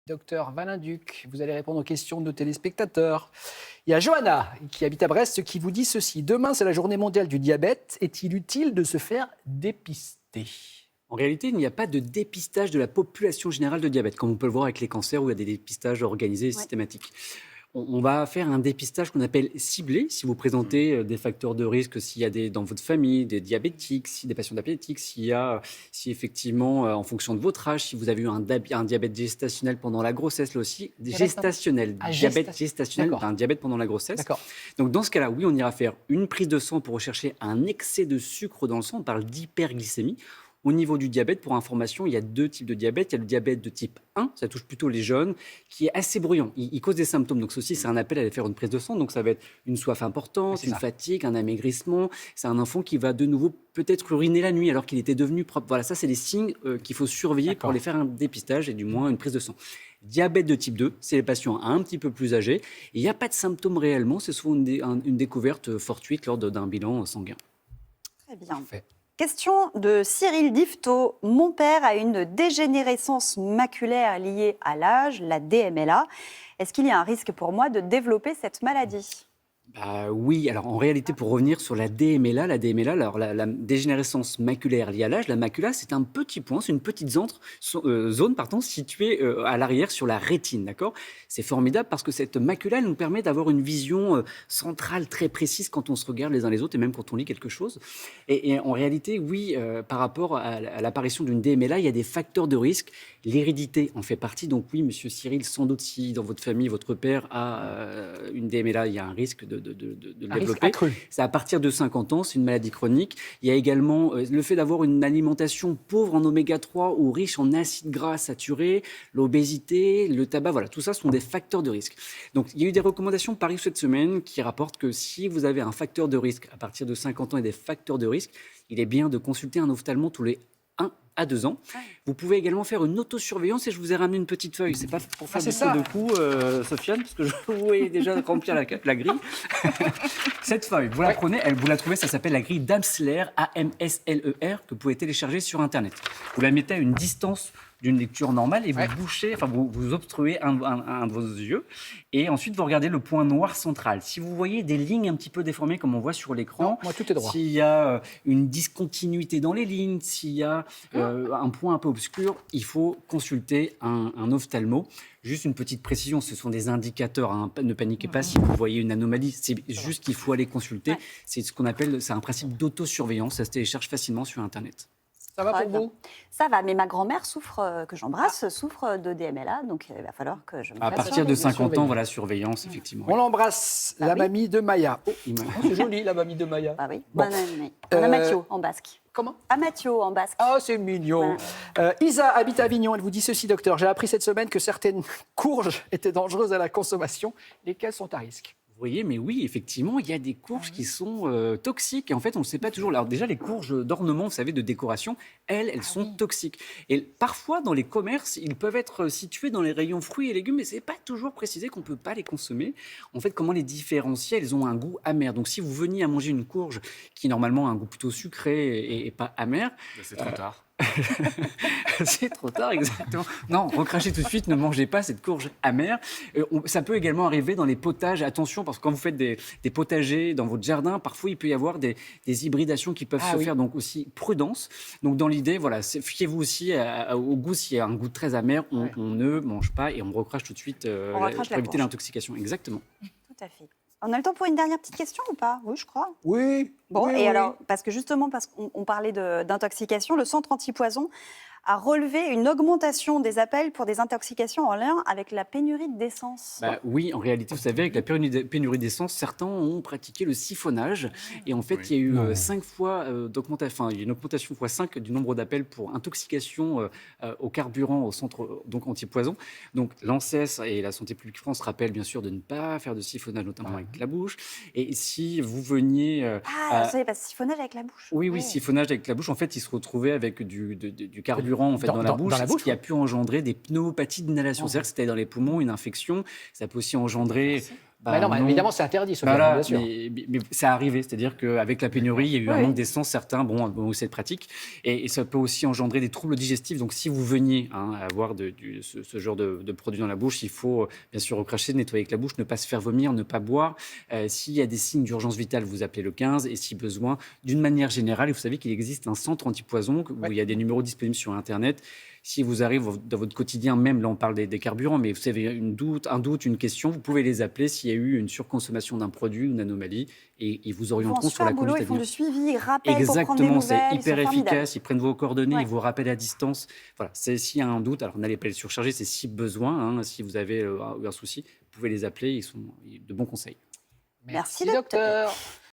Docteur Valinduc, vous allez répondre aux questions de nos téléspectateurs. Il y a Johanna, qui habite à Brest, qui vous dit ceci. Demain, c'est la journée mondiale du diabète. Est-il utile de se faire dépister ? En réalité, il n'y a pas de dépistage de la population générale de diabète, comme on peut le voir avec les cancers où il y a des dépistages organisés et systématiques. On va faire un dépistage qu'on appelle ciblé. Si vous présentez des facteurs de risque, s'il y a dans votre famille des diabétiques, des patients diabétiques, si effectivement, en fonction de votre âge, si vous avez eu un diabète gestationnel pendant la grossesse, là aussi, diabète gestationnel, un diabète pendant la grossesse. D'accord. Donc dans ce cas-là, oui, on ira faire une prise de sang pour rechercher un excès de sucre dans le sang. On parle d'hyperglycémie. Au niveau du diabète, pour information, il y a 2 types de diabète. Il y a le diabète de type 1, ça touche plutôt les jeunes, qui est assez bruyant. Il cause des symptômes. Donc ceci, c'est un appel à aller faire une prise de sang. Donc ça va être une soif importante, une fatigue, un amaigrissement. C'est un enfant qui va de nouveau peut-être uriner la nuit alors qu'il était devenu propre. Voilà, ça, c'est des signes qu'il faut surveiller pour aller faire un dépistage et du moins une prise de sang. Diabète de type 2, c'est les patients un petit peu plus âgés. Il n'y a pas de symptômes réellement. C'est souvent une découverte fortuite lors d'un bilan sanguin. Très bien. Parfait. Question de Cyril Difto. Mon père a une dégénérescence maculaire liée à l'âge, la DMLA. Est-ce qu'il y a un risque pour moi de développer cette maladie ? Oui, alors en réalité, pour revenir sur la DMLA, alors la dégénérescence maculaire liée à l'âge, la macula, c'est un petit point, c'est une petite zone située à l'arrière sur la rétine, d'accord ? C'est formidable parce que cette macula, elle nous permet d'avoir une vision centrale très précise quand on se regarde les uns les autres et même quand on lit quelque chose. Et en réalité, oui, par rapport à l'apparition d'une DMLA, il y a des facteurs de risque. L'hérédité en fait partie. Donc oui, monsieur Cyril, sans doute si dans votre famille, votre père a une DMLA, il y a un risque de le développer. C'est à partir de 50 ans, c'est une maladie chronique. Il y a également le fait d'avoir une alimentation pauvre en oméga 3 ou riche en acides gras saturés, l'obésité, le tabac, voilà, tout ça sont des facteurs de risque. Donc il y a eu des recommandations Paris cette semaine qui rapportent que si vous avez un facteur de risque à partir de 50 ans et des facteurs de risque, il est bien de consulter un ophtalmo tous les 1 à 2 ans. Vous pouvez également faire une autosurveillance et je vous ai ramené une petite feuille. C'est pas pour faire beaucoup de coups, Sofiane, parce que je vous voyais déjà remplir la grille. Cette feuille, vous la prenez, vous la trouvez, ça s'appelle la grille d'Amsler, A-M-S-L-E-R, que vous pouvez télécharger sur Internet. Vous la mettez à une distance d'une lecture normale et vous bouchez, enfin vous obstruez un de vos yeux et ensuite vous regardez le point noir central. Si vous voyez des lignes un petit peu déformées comme on voit sur l'écran, moi, tout est droit. S'il y a une discontinuité dans les lignes, s'il y a un point un peu obscur, il faut consulter un ophtalmo. Juste une petite précision, ce sont des indicateurs, hein. Ne paniquez pas si vous voyez une anomalie, c'est juste qu'il faut aller consulter. C'est ce qu'on appelle, c'est un principe d'autosurveillance, ça se télécharge facilement sur Internet. Ça va pour vous ? Ça va, mais ma grand-mère souffre, que j'embrasse, souffre de DMLA, donc il va falloir que je me À partir de 50 ans, voilà, surveillance, effectivement. On l'embrasse, la mamie de Maya. Oh, c'est joli, la mamie de Maya. Ah oui, bon. Amatio, en basque. Comment ? Amatio, en basque. Ah, c'est mignon. Isa habite à Avignon, elle vous dit ceci, docteur. J'ai appris cette semaine que certaines courges étaient dangereuses à la consommation. Lesquelles sont à risque ? Vous voyez, mais oui, effectivement, il y a des courges qui sont toxiques. Et en fait, on ne sait pas toujours. Alors déjà, les courges d'ornement, vous savez, de décoration, elles sont toxiques. Et parfois, dans les commerces, ils peuvent être situés dans les rayons fruits et légumes, mais ce n'est pas toujours précisé qu'on ne peut pas les consommer. En fait, comment les différencier ? Elles ont un goût amer. Donc, si vous veniez à manger une courge qui, normalement, a un goût plutôt sucré et pas amer... C'est trop tard. C'est trop tard, exactement. Non, recrachez tout de suite, ne mangez pas cette courge amère. Ça peut également arriver dans les potages. Attention, parce que quand vous faites des potagers dans votre jardin, parfois il peut y avoir des hybridations qui peuvent se faire, donc aussi prudence. Donc dans l'idée, voilà, fiez-vous aussi au goût. S'il y a un goût très amer, on ne mange pas et on recrache tout de suite pour éviter l'intoxication. Exactement. Tout à fait. On a le temps pour une dernière petite question ou pas ? Oui, je crois. Oui. Bon, oui, et alors, parce qu'on parlait d'intoxication, le centre antipoison a relevé une augmentation des appels pour des intoxications en lien avec la pénurie d'essence. Oui, en réalité, vous savez, avec la pénurie d'essence, certains ont pratiqué le siphonnage. Et en fait, il y a eu 5 fois d'augmentation, il y a une augmentation fois 5 du nombre d'appels pour intoxication au carburant au centre donc antipoison. Donc l'ANSES et la Santé publique France rappellent bien sûr de ne pas faire de siphonnage, notamment avec la bouche. Et si vous veniez... vous savez, siphonnage avec la bouche. Oui, siphonnage avec la bouche. En fait, ils se retrouvaient avec du carburant en fait, dans la bouche, ce qui a pu engendrer des pneumopathies d'inhalation. C'est-à-dire que c'était dans les poumons, une infection. Ça peut aussi engendrer Bah non, non. évidemment, c'est interdit, Sofiane, Voilà, bien sûr. mais c'est arrivé, c'est-à-dire qu'avec la pénurie, il y a eu un Oui. manque d'essence, certains, bon, c'est pratique, et ça peut aussi engendrer des troubles digestifs. Donc, si vous veniez avoir ce genre de produit dans la bouche, il faut bien sûr recracher, nettoyer avec la bouche, ne pas se faire vomir, ne pas boire. S'il y a des signes d'urgence vitale, vous appelez le 15, et si besoin, d'une manière générale, et vous savez qu'il existe un centre antipoison où il y a des numéros disponibles sur Internet. Si vous arrivez dans votre quotidien, même là on parle des carburants, mais vous avez un doute, une question, vous pouvez les appeler s'il y a eu une surconsommation d'un produit, une anomalie, et ils vous Ils font un orienteront sur la super boulot, conduite à ils font venir. du suivi, ils rappellent pour prendre des Exactement, c'est nouvelles. Ils hyper sont formidables. efficace, ils prennent vos coordonnées, Ouais. ils vous rappellent à distance. Voilà, s'il y a un doute, alors n'allez pas les surcharger, c'est si besoin, si vous avez un souci, vous pouvez les appeler, ils sont de bons conseils. Merci, docteur.